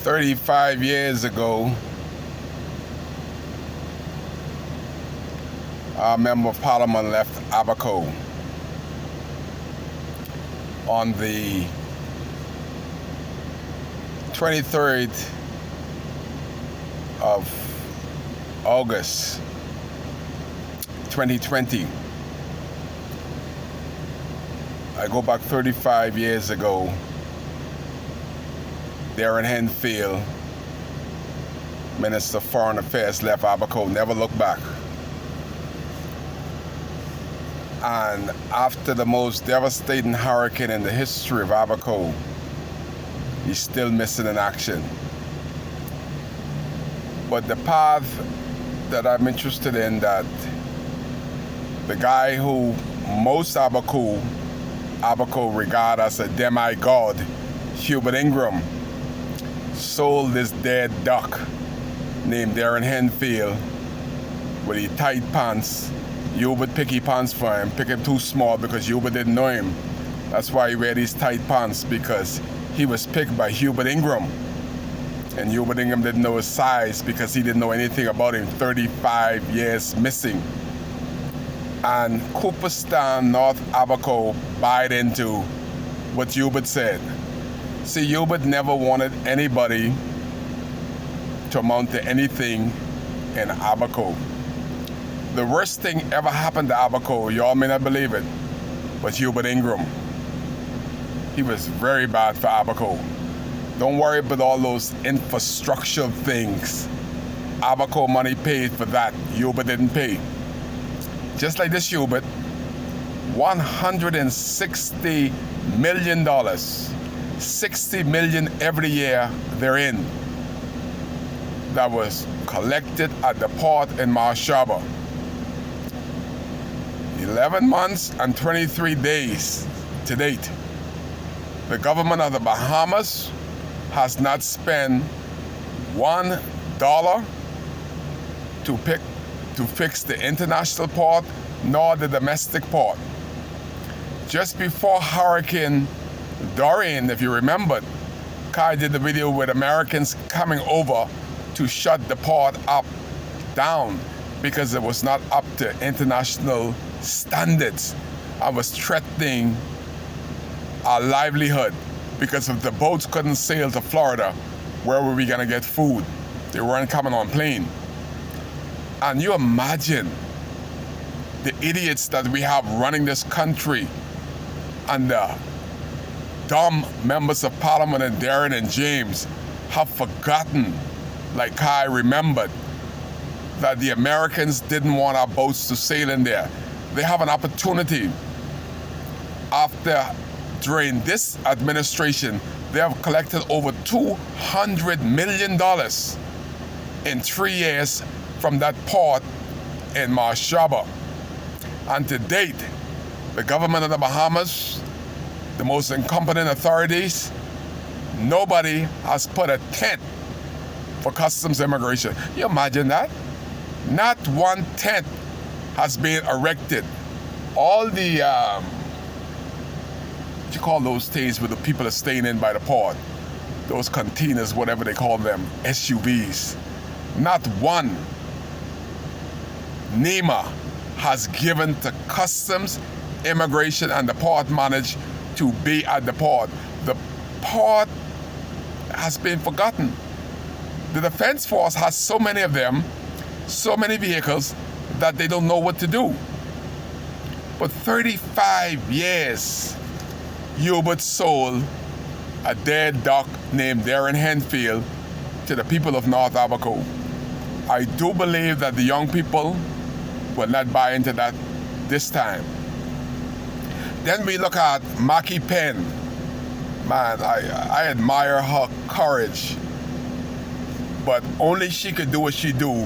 35 years ago, our Member of Parliament left Abaco on the 23rd of August 2020. I go back 35 years ago. Darren Henfield, Minister of Foreign Affairs, left Abaco, never looked back. And after the most devastating hurricane in the history of Abaco, he's still missing in action. But the path that I'm interested in, that the guy who most Abaco regard as a demigod, Hubert Ingram, sold this dead duck named Darren Henfield with the tight pants. Hubert pick his pants for him, pick him too small because Hubert didn't know him. That's why he wear these tight pants, because he was picked by Hubert Ingram. And Hubert Ingram didn't know his size because he didn't know anything about him. 35 years missing. And Cooperstown, North Abaco, bought into what Hubert said. See, Hubert never wanted anybody to amount to anything in Abaco. The worst thing ever happened to Abaco, y'all may not believe it, was Hubert Ingram. He was very bad for Abaco. Don't worry about all those infrastructure things. Abaco money paid for that. Hubert didn't pay. Just like this Hubert, $160 million. 60 million every year they're in. That was collected at the port in Marshaba. 11 months and 23 days to date. The government of the Bahamas has not spent $1 to fix the international port nor the domestic port. Just before Hurricane Dorian, if you remembered, Kai did the video with Americans coming over to shut the port down because it was not up to international standards. I was threatening our livelihood because if the boats couldn't sail to Florida, where were we gonna get food? They weren't coming on plane. And you imagine the idiots that we have running this country and the dumb members of Parliament and Darren and James have forgotten, like Kai remembered, that the Americans didn't want our boats to sail in there. They have an opportunity. During this administration, they have collected over $200 million in 3 years from that port in Marshaba. And to date, the government of the Bahamas, the most incompetent authorities, nobody has put a tent for customs immigration. You imagine that? Not one tent has been erected. All the, what you call those things where the people are staying in by the port? Those containers, whatever they call them, SUVs. Not one NEMA has given to customs, immigration, and the port managed to be at the port. The port has been forgotten. The Defense Force has so many of them, so many vehicles, that they don't know what to do. But 35 years, Hubert sold a dead duck named Darren Henfield to the people of North Abaco. I do believe that the young people will not buy into that this time. Then we look at Mackie Penn. Man, I admire her courage, but only she could do what she do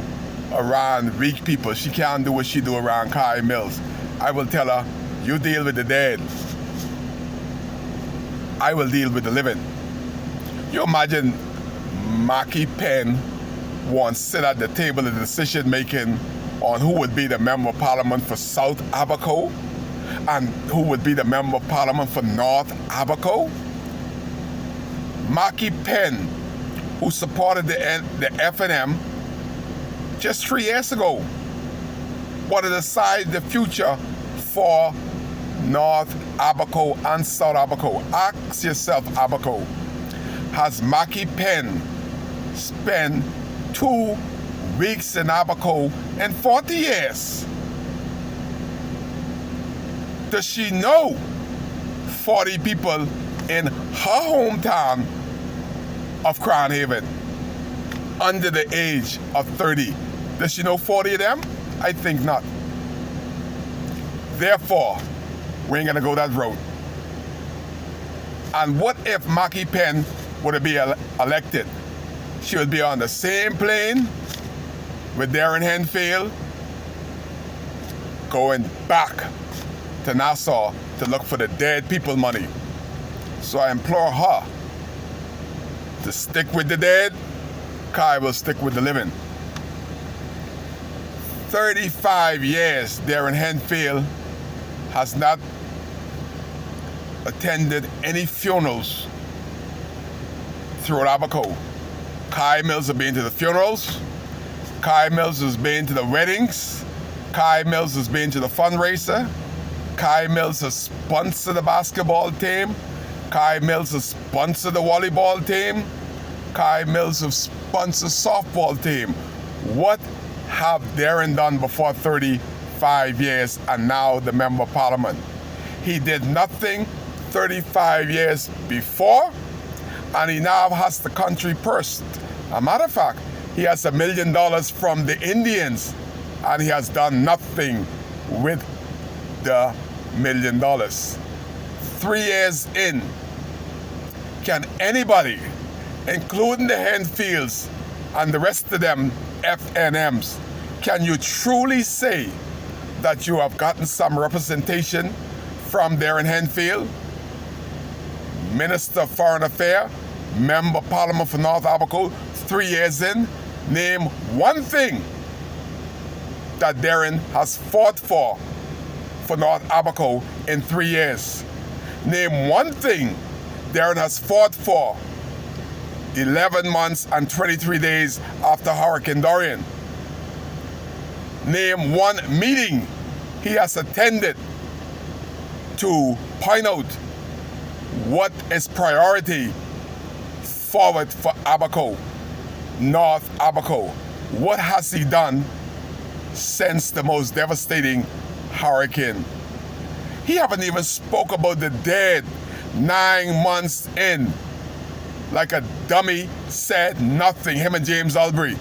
around weak people. She can't do what she do around Kai Mills. I will tell her, you deal with the dead. I will deal with the living. You imagine Mackie Penn wants to sit at the table of decision making on who would be the Member of Parliament for South Abaco and who would be the Member of Parliament for North Abaco? Mackie Penn who supported the FNM just 3 years ago, want to decide the future for North Abaco and South Abaco. Ask yourself, Abaco, has Mackie Penn spent 2 weeks in Abaco in 40 years? Does she know 40 people in her hometown of Crown Haven under the age of 30? Does she know 40 of them? I think not. Therefore, we ain't gonna go that road. And what if Mackie Penn were to be elected? She would be on the same plane with Darren Henfield, going back to Nassau to look for the dead people money. So I implore her to stick with the dead. Kai will stick with the living. 35 years Darren Henfield has not attended any funerals throughout Abaco. Kai Mills has been to the funerals. Kai Mills has been to the weddings. Kai Mills has been to the fundraiser. Kai Mills has sponsored the basketball team. Kai Mills has sponsored the volleyball team. Kai Mills has sponsored softball team. What have Darren done before 35 years and now the Member of Parliament? He did nothing 35 years before, and he now has the country pursed. A matter of fact, he has $1 million from the Indians, and he has done nothing with the $1 million. 3 years in, can anybody, including the Henfields and the rest of them FNMs, can you truly say that you have gotten some representation from Darren Henfield, Minister of Foreign Affairs, Member of Parliament for North Abaco? 3 years in, name one thing that Darren has fought for North Abaco in 3 years. Name one thing Darren has fought for 11 months and 23 days after Hurricane Dorian. Name one meeting he has attended to point out what is priority forward for Abaco, North Abaco. What has he done since the most devastating hurricane? He haven't even spoke about the dead 9 months in. Like a dummy, said nothing, him and James Albury.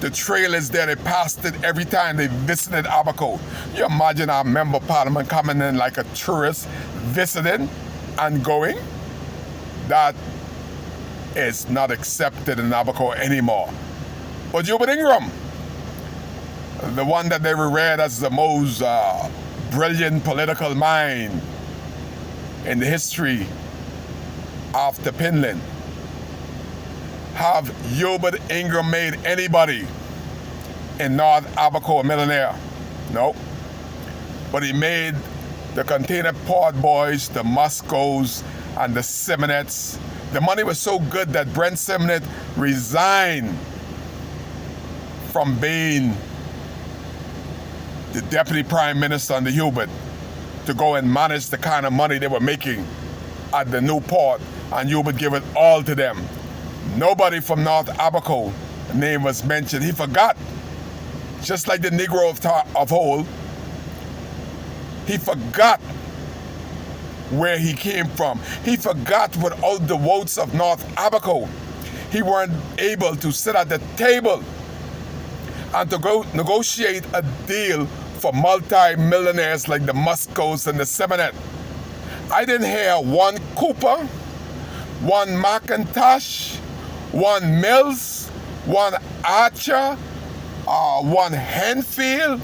The trail is there, they passed it every time they visited Abaco. You imagine our Member of Parliament coming in like a tourist, visiting and going? That is not accepted in Abaco anymore. But Hubert Ingram, the one that they read as the most brilliant political mind in the history of the Pinland, have Hubert Ingram made anybody in North Abaco a millionaire? No. But he made the Container Port Boys, the Muscos, and the Simonets. The money was so good that Brent Simonet resigned from being the Deputy Prime Minister under Hubert to go and manage the kind of money they were making at the new port, and Hubert gave it all to them. Nobody from North Abaco name was mentioned. He forgot, just like the Negro of old, he forgot where he came from. He forgot without the votes of North Abaco, he weren't able to sit at the table and to go negotiate a deal for multi-millionaires like the Muscos and the Simonet. I didn't hear one Cooper, one McIntosh, one Mills, one Archer, one Henfield.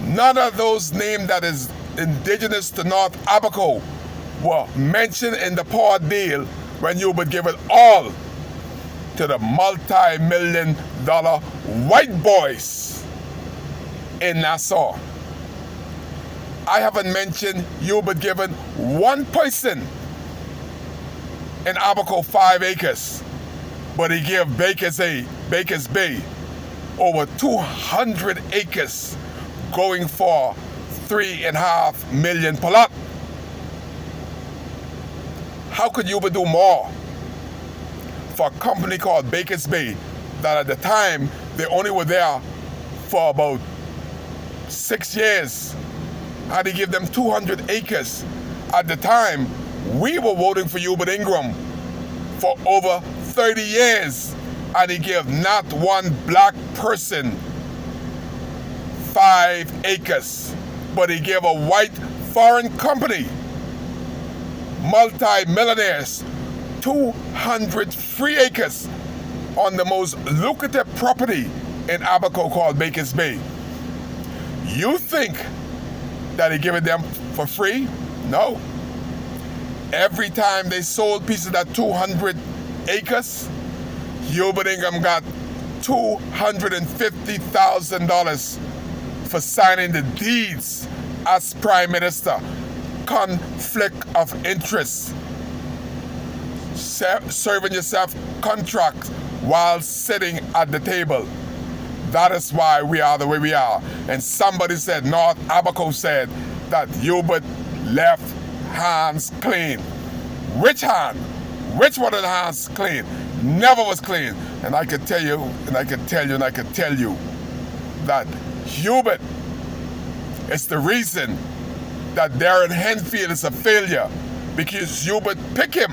None of those names that is indigenous to North Abaco were mentioned in the port deal when you would give it all to the multi-million-dollar white boys in Nassau. I haven't mentioned Hubert given one person in Abaco 5 acres. but he gave Baker's Bay over 200 acres going for $3.5 million per lot. How could Yuba do more for a company called Baker's Bay that at the time they only were there for about 6 years, and he gave them 200 acres? At the time, we were voting for Hubert Ingram for over 30 years, and he gave not one black person 5 acres, but he gave a white foreign company, multi-millionaires, 200 free acres on the most lucrative property in Abaco called Baker's Bay. You think that he gave it them for free? No. Every time they sold pieces of that 200 acres, Hubert Ingram got $250,000 for signing the deeds as Prime Minister. Conflict of interest. Serving yourself contracts while sitting at the table. That is why we are the way we are. And somebody said, North Abaco said, that Hubert left hands clean. Which hand? Which one of the hands clean? Never was clean. And I could tell you, and I could tell you, and I could tell you that Hubert is the reason that Darren Henfield is a failure, because Hubert picked him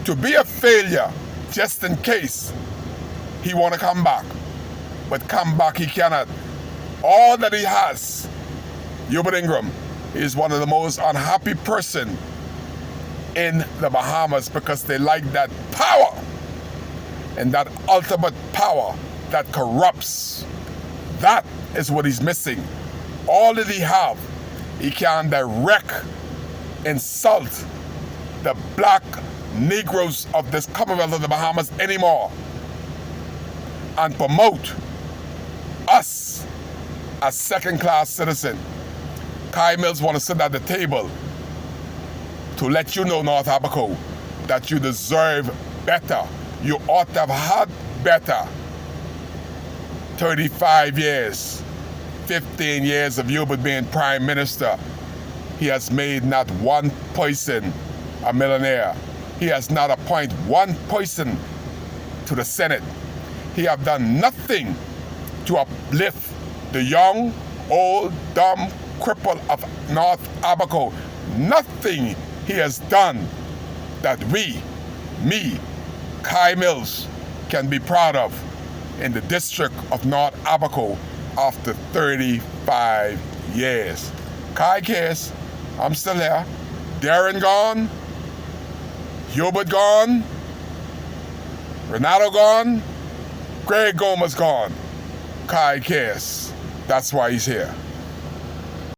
to be a failure just in case he want to come back. But come back he cannot. All that he has, Hubert Ingram, is one of the most unhappy person in the Bahamas, because they like that power, and that ultimate power that corrupts. That is what he's missing. All that he have, he can direct, insult the black Negroes of this Commonwealth of the Bahamas anymore, and promote us as second-class citizens. Kai Mills want to sit at the table to let you know, North Abaco, that you deserve better. You ought to have had better. 35 years, 15 years of Hubert being Prime Minister. He has made not one person a millionaire. He has not appointed one person to the Senate. He have done nothing to uplift the young, old, dumb cripple of North Abaco. Nothing he has done that we, me, Kai Mills, can be proud of in the district of North Abaco after 35 years. Kai cares. I'm still here. Darren gone. Hubert gone. Renato gone. Greg Gomez gone. Kai cares. That's why he's here.